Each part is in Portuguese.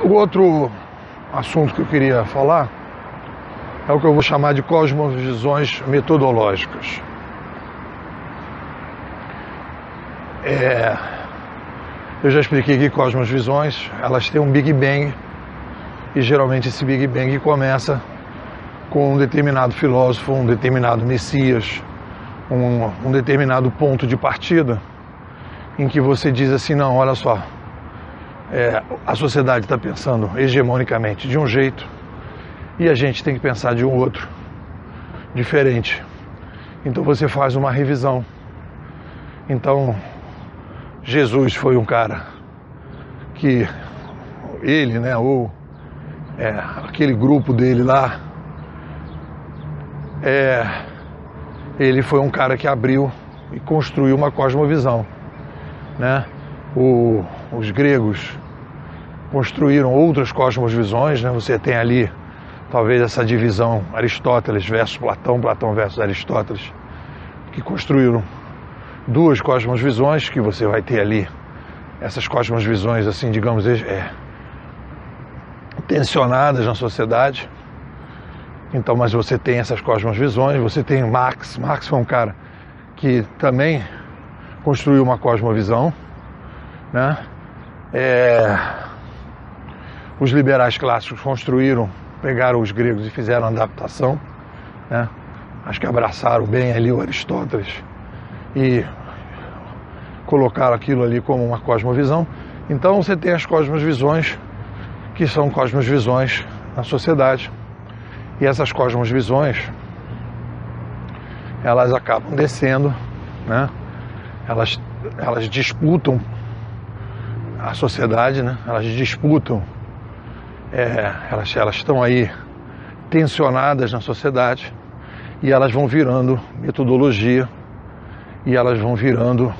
O outro assunto que eu queria falar é o que eu vou chamar de cosmovisões metodológicas. Eu já expliquei que cosmovisões, elas têm um Big Bang, e geralmente esse Big Bang começa com um determinado filósofo, um determinado messias, um determinado ponto de partida, em que você diz assim, não, olha só, a sociedade está pensando hegemonicamente de um jeito e a gente tem que pensar de um outro, diferente. Então você faz uma revisão. Então, Jesus foi um cara que ele, né, ou aquele grupo dele lá, ele foi um cara que abriu e construiu uma cosmovisão, né? Os gregos construíram outras cosmovisões, né? Você tem ali talvez essa divisão Aristóteles versus Platão, Platão versus Aristóteles, que construíram duas cosmovisões, que você vai ter ali essas cosmovisões, assim, digamos, tensionadas na sociedade. Então, mas você tem essas cosmovisões, você tem Marx. Marx foi um cara que também construiu uma cosmovisão, né? Os liberais clássicos pegaram os gregos e fizeram adaptação, né? Acho que abraçaram bem ali o Aristóteles e colocaram aquilo ali como uma cosmovisão. Então você tem as cosmovisões, que são cosmovisões na sociedade. E essas cosmovisões, elas acabam descendo, né? Elas disputam a sociedade, né? Elas disputam, elas estão aí tensionadas na sociedade e elas vão virando metodologia e elas vão virando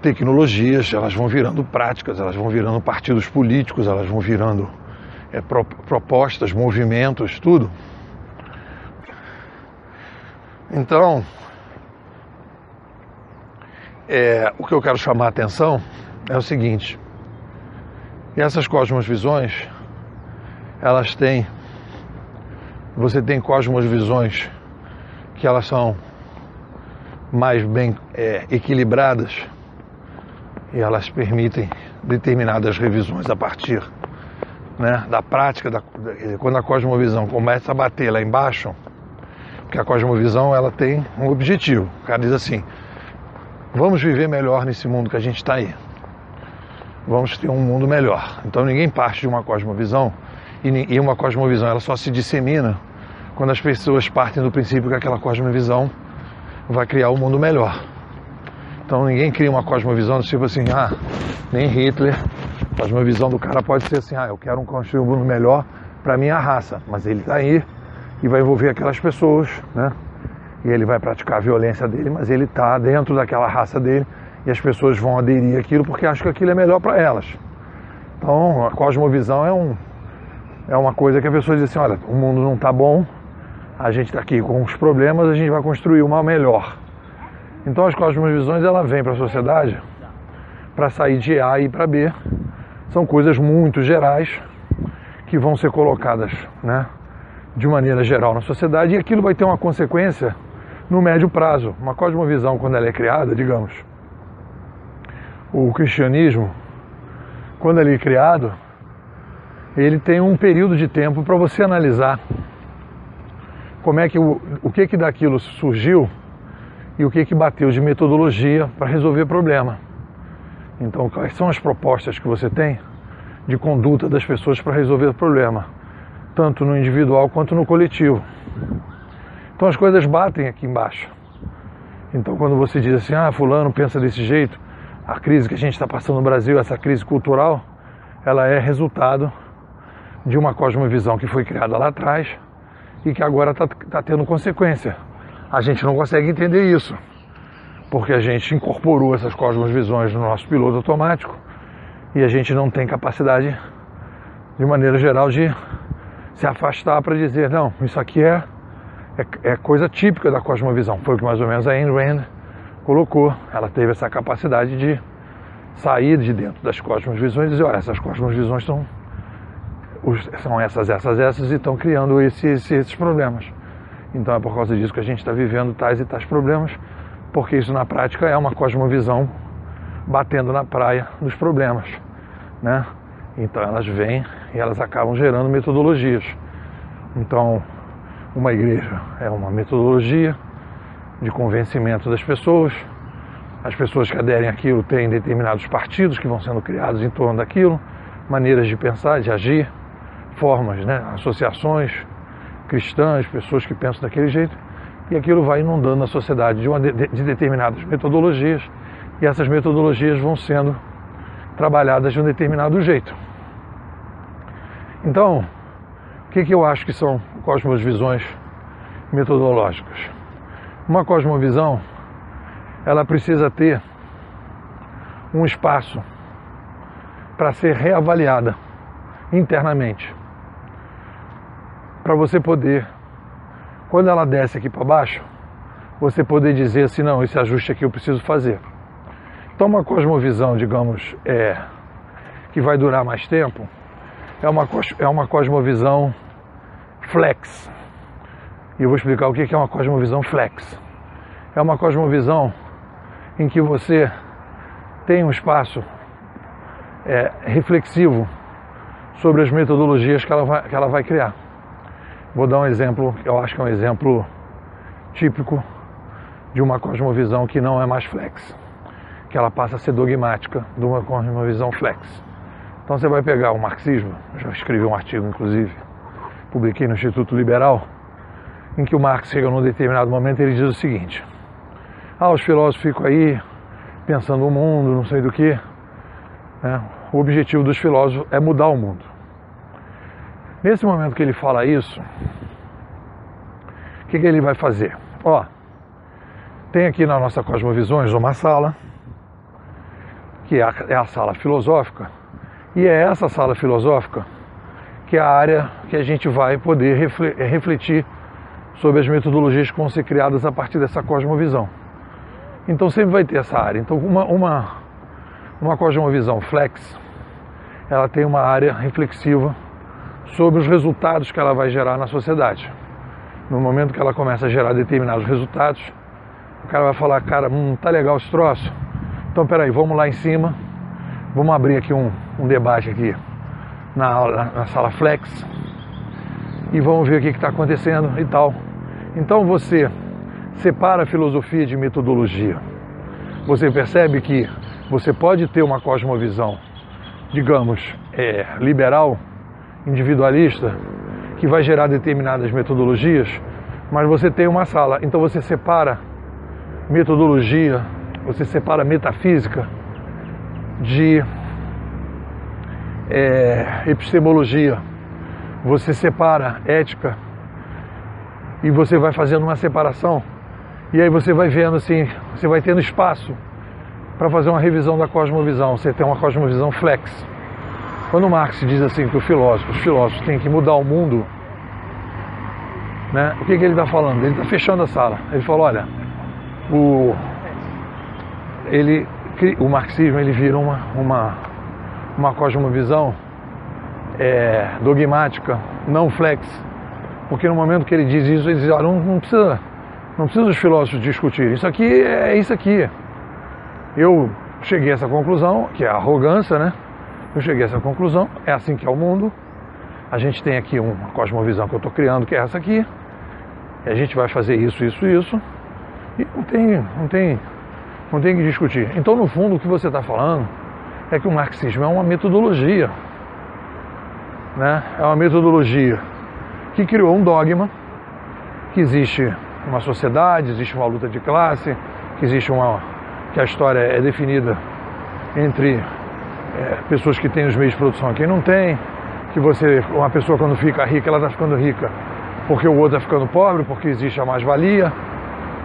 tecnologias, elas vão virando práticas, elas vão virando partidos políticos, elas vão virando propostas, movimentos, tudo. Então, o que eu quero chamar a atenção é o seguinte: essas cosmovisões, você tem cosmovisões que elas são mais bem equilibradas e elas permitem determinadas revisões a partir, né, da prática, quando a cosmovisão começa a bater lá embaixo, porque a cosmovisão ela tem um objetivo. O cara diz assim: vamos viver melhor nesse mundo que a gente está aí, vamos ter um mundo melhor. Então ninguém parte de uma cosmovisão, e uma cosmovisão ela só se dissemina quando as pessoas partem do princípio que aquela cosmovisão vai criar um mundo melhor. Então ninguém cria uma cosmovisão do tipo assim, nem Hitler. A cosmovisão do cara pode ser assim, eu quero construir um mundo melhor para minha raça, mas ele está aí e vai envolver aquelas pessoas, né? E ele vai praticar a violência dele, mas ele está dentro daquela raça dele e as pessoas vão aderir àquilo porque acham que aquilo é melhor para elas. Então a cosmovisão é uma coisa que a pessoa diz assim, olha, o mundo não está bom, a gente está aqui com os problemas, a gente vai construir uma melhor. Então as cosmovisões ela vem para a sociedade para sair de A e ir para B. São coisas muito gerais que vão ser colocadas, né, de maneira geral na sociedade, e aquilo vai ter uma consequência no médio prazo. Uma cosmovisão, quando ela é criada, digamos, o cristianismo, quando ele é criado, ele tem um período de tempo para você analisar como é que o que daquilo surgiu e o que bateu de metodologia para resolver o problema. Então, quais são as propostas que você tem de conduta das pessoas para resolver o problema, tanto no individual quanto no coletivo. Então as coisas batem aqui embaixo. Então quando você diz assim, fulano pensa desse jeito, a crise que a gente está passando no Brasil, essa crise cultural, ela é resultado de uma cosmovisão que foi criada lá atrás e que agora está tendo consequência. A gente não consegue entender isso, porque a gente incorporou essas cosmovisões no nosso piloto automático e a gente não tem capacidade, de maneira geral, de se afastar para dizer, não, isso aqui é coisa típica da cosmovisão. Foi o que mais ou menos a Ayn Rand colocou. Ela teve essa capacidade de sair de dentro das cosmovisões e dizer, olha, essas cosmovisões são essas e estão criando esses problemas. Então é por causa disso que a gente está vivendo tais e tais problemas, porque isso na prática é uma cosmovisão batendo na praia dos problemas, né? Então elas vêm e elas acabam gerando metodologias. Então uma igreja é uma metodologia de convencimento das pessoas. As pessoas que aderem àquilo têm determinados partidos que vão sendo criados em torno daquilo, maneiras de pensar, de agir, formas, né? Associações cristãs, pessoas que pensam daquele jeito, e aquilo vai inundando a sociedade de determinadas metodologias, e essas metodologias vão sendo trabalhadas de um determinado jeito. Então, o que eu acho que são cosmovisões metodológicas? Uma cosmovisão, ela precisa ter um espaço para ser reavaliada internamente, para você poder, quando ela desce aqui para baixo, você poder dizer assim, não, esse ajuste aqui eu preciso fazer. Então uma cosmovisão, digamos, que vai durar mais tempo, é uma cosmovisão flex. E eu vou explicar o que é uma cosmovisão flex. É uma cosmovisão em que você tem um espaço reflexivo sobre as metodologias que ela vai criar. Vou dar um exemplo, eu acho que é um exemplo típico de uma cosmovisão que não é mais flex, que ela passa a ser dogmática de uma cosmovisão flex. Então você vai pegar o marxismo, já escrevi um artigo inclusive, publiquei no Instituto Liberal, em que o Marx chega num determinado momento e ele diz o seguinte: os filósofos ficam aí pensando o mundo, não sei do que, né? O objetivo dos filósofos é mudar o mundo. Nesse momento que ele fala isso, o que ele vai fazer? Tem aqui na nossa Cosmovisões uma sala, que é a sala filosófica, e é essa sala filosófica que é a área que a gente vai poder refletir sobre as metodologias que vão ser criadas a partir dessa cosmovisão. Então sempre vai ter essa área. Então uma cosmovisão flex, ela tem uma área reflexiva sobre os resultados que ela vai gerar na sociedade. No momento que ela começa a gerar determinados resultados, o cara vai falar, cara, tá legal esse troço, então peraí, vamos lá em cima, vamos abrir aqui um debate aqui na sala flex e vamos ver o que está acontecendo e tal. Então você separa a filosofia de metodologia. Você percebe que você pode ter uma cosmovisão, digamos, liberal, individualista, que vai gerar determinadas metodologias, mas você tem uma sala, então você separa metodologia, você separa metafísica de epistemologia, você separa ética e você vai fazendo uma separação, e aí você vai vendo assim, você vai tendo espaço para fazer uma revisão da cosmovisão, você tem uma cosmovisão flex. Quando Marx diz assim que os filósofos têm que mudar o mundo, né, o que ele está falando? Ele está fechando a sala. Ele falou, olha, o marxismo ele vira uma cosmovisão dogmática, não flex, porque no momento que ele diz isso, ele diz, olha, não precisa os filósofos discutirem, isso aqui é isso aqui. Eu cheguei a essa conclusão, que é a arrogância, né? Eu cheguei a essa conclusão, é assim que é o mundo. A gente tem aqui uma cosmovisão que eu estou criando, que é essa aqui. E a gente vai fazer isso. E não tem que discutir. Então, no fundo, o que você está falando é que o marxismo é uma metodologia, né? É uma metodologia que criou um dogma, que existe uma sociedade, existe uma luta de classe, que a história é definida entre pessoas que têm os meios de produção e quem não tem, que uma pessoa quando fica rica, ela está ficando rica porque o outro está ficando pobre, porque existe a mais-valia.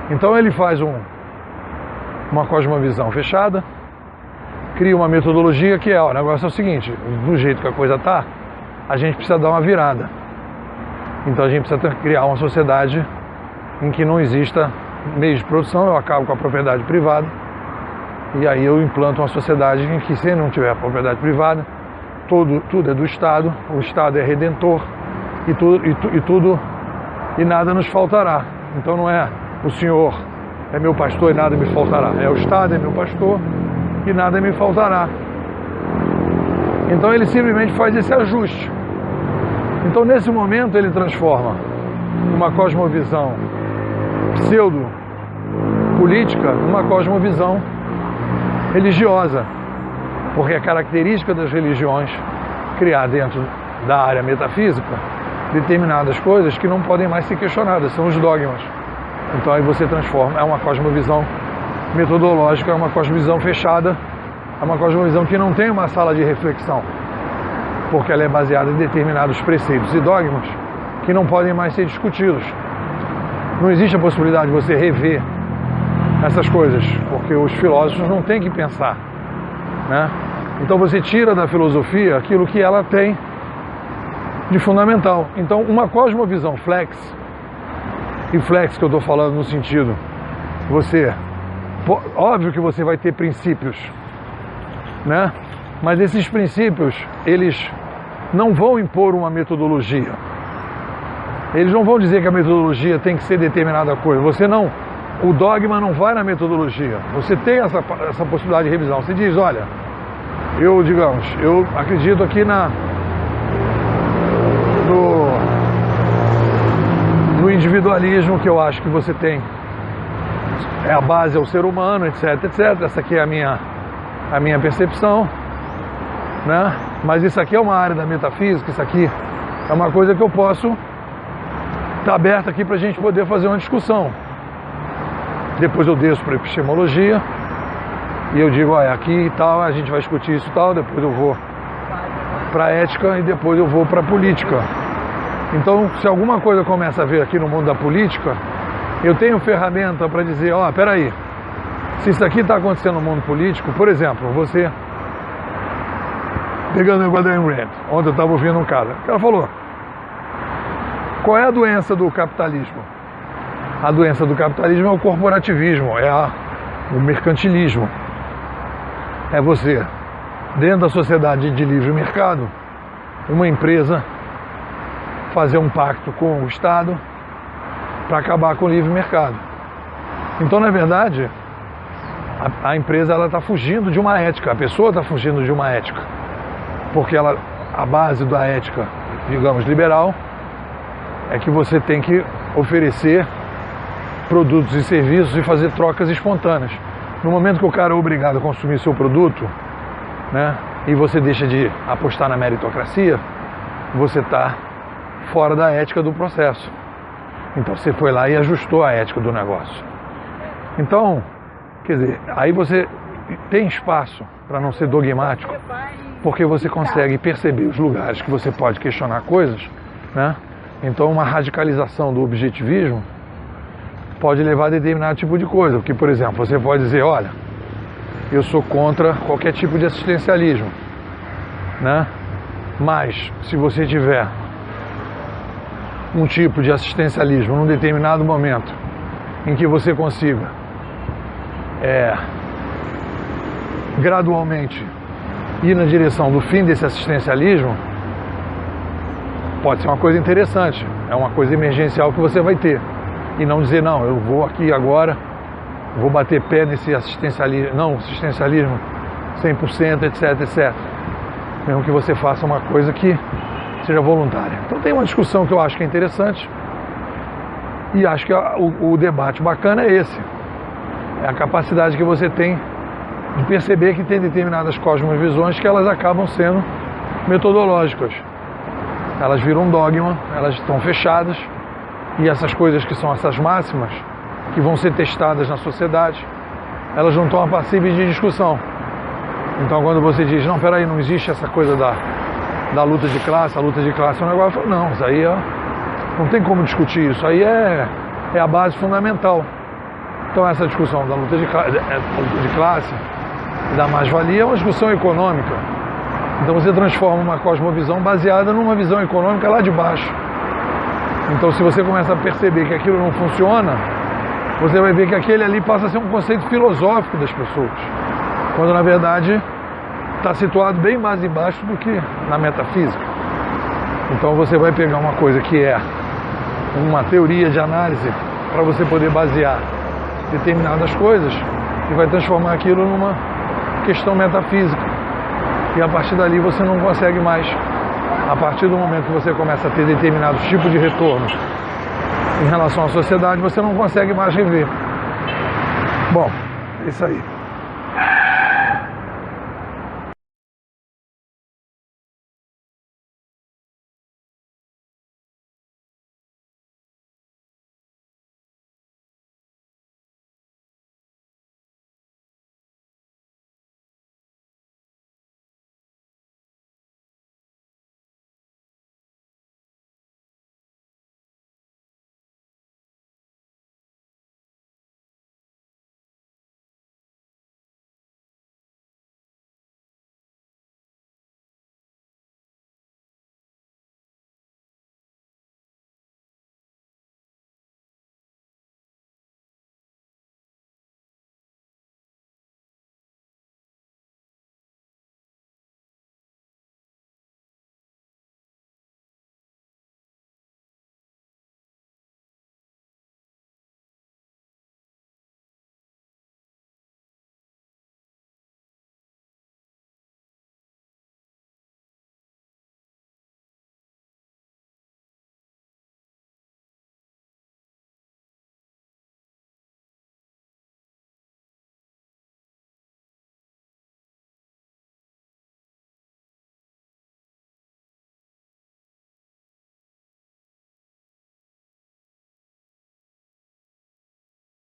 Então ele faz uma cosmovisão fechada, cria uma metodologia que o negócio é o seguinte, do jeito que a coisa está, a gente precisa dar uma virada. Então a gente precisa criar uma sociedade em que não exista meios de produção, eu acabo com a propriedade privada, E aí eu implanto uma sociedade em que, se não tiver propriedade privada, tudo é do Estado, o Estado é redentor e nada nos faltará. Então não é o Senhor é meu pastor e nada me faltará, é o Estado é meu pastor e nada me faltará. Então ele simplesmente faz esse ajuste. Então nesse momento ele transforma uma cosmovisão pseudo-política numa cosmovisão religiosa, porque a característica das religiões criar dentro da área metafísica determinadas coisas que não podem mais ser questionadas, são os dogmas. Então aí você transforma, é uma cosmovisão metodológica, é uma cosmovisão fechada, é uma cosmovisão que não tem uma sala de reflexão, porque ela é baseada em determinados preceitos e dogmas que não podem mais ser discutidos. Não existe a possibilidade de você rever essas coisas, porque os filósofos não têm que pensar, né? Então você tira da filosofia aquilo que ela tem de fundamental. Então uma cosmovisão flex, e flex que eu estou falando no sentido, óbvio que você vai ter princípios, né? Mas esses princípios, eles não vão impor uma metodologia. Eles não vão dizer que a metodologia tem que ser determinada coisa. O dogma não vai na metodologia. Você tem essa possibilidade de revisão. Você diz, olha, eu acredito aqui no individualismo, que eu acho que você tem. A base é o ser humano, etc, etc. Essa aqui é a minha percepção, né? Mas isso aqui é uma área da metafísica, isso aqui é uma coisa que eu posso estar aberto aqui para a gente poder fazer uma discussão. Depois eu desço para a epistemologia e eu digo, olha, aqui e tal, a gente vai discutir isso e tal, depois eu vou para a ética e depois eu vou para a política. Então, se alguma coisa começa a ver aqui no mundo da política, eu tenho ferramenta para dizer, ó, peraí, se isso aqui está acontecendo no mundo político, por exemplo, você, pegando o negócio da Ayn Rand, ontem eu estava ouvindo um cara, o cara falou, qual é a doença do capitalismo? A doença do capitalismo é o corporativismo, o mercantilismo. É você, dentro da sociedade de livre mercado, uma empresa fazer um pacto com o Estado para acabar com o livre mercado. Então, na verdade, a empresa está fugindo de uma ética, a pessoa está fugindo de uma ética, porque a base da ética, digamos, liberal, é que você tem que oferecer produtos e serviços e fazer trocas espontâneas. No momento que o cara é obrigado a consumir seu produto, né, e você deixa de apostar na meritocracia, você está fora da ética do processo. Então você foi lá e ajustou a ética do negócio. Então, quer dizer, aí você tem espaço para não ser dogmático, porque você consegue perceber os lugares que você pode questionar coisas, né? Então uma radicalização do objetivismo pode levar a determinado tipo de coisa, porque, por exemplo, você pode dizer, olha, eu sou contra qualquer tipo de assistencialismo, né? Mas se você tiver um tipo de assistencialismo num determinado momento em que você consiga gradualmente ir na direção do fim desse assistencialismo, pode ser uma coisa interessante, é uma coisa emergencial que você vai ter. E não dizer, não, eu vou aqui agora, vou bater pé nesse assistencialismo 100%, etc, etc. Mesmo que você faça uma coisa que seja voluntária. Então tem uma discussão que eu acho que é interessante e acho que o debate bacana é esse. É a capacidade que você tem de perceber que tem determinadas cosmovisões que elas acabam sendo metodológicas. Elas viram um dogma, elas estão fechadas. E essas coisas que são essas máximas, que vão ser testadas na sociedade, elas não estão passíveis de discussão. Então quando você diz, não, peraí, não existe essa coisa da luta de classe, a luta de classe é um negócio, não, isso aí não tem como discutir, isso aí é a base fundamental. Então essa discussão da luta de classe e da mais-valia é uma discussão econômica. Então você transforma uma cosmovisão baseada numa visão econômica lá de baixo. Então, se você começa a perceber que aquilo não funciona, você vai ver que aquele ali passa a ser um conceito filosófico das pessoas. quando na verdade está situado bem mais embaixo do que na metafísica. Então você vai pegar uma coisa que é uma teoria de análise para você poder basear determinadas coisas e vai transformar aquilo numa questão metafísica. E a partir dali você não consegue mais, a partir do momento que você começa a ter determinados tipos de retorno em relação à sociedade, você não consegue mais rever. Bom, é isso aí.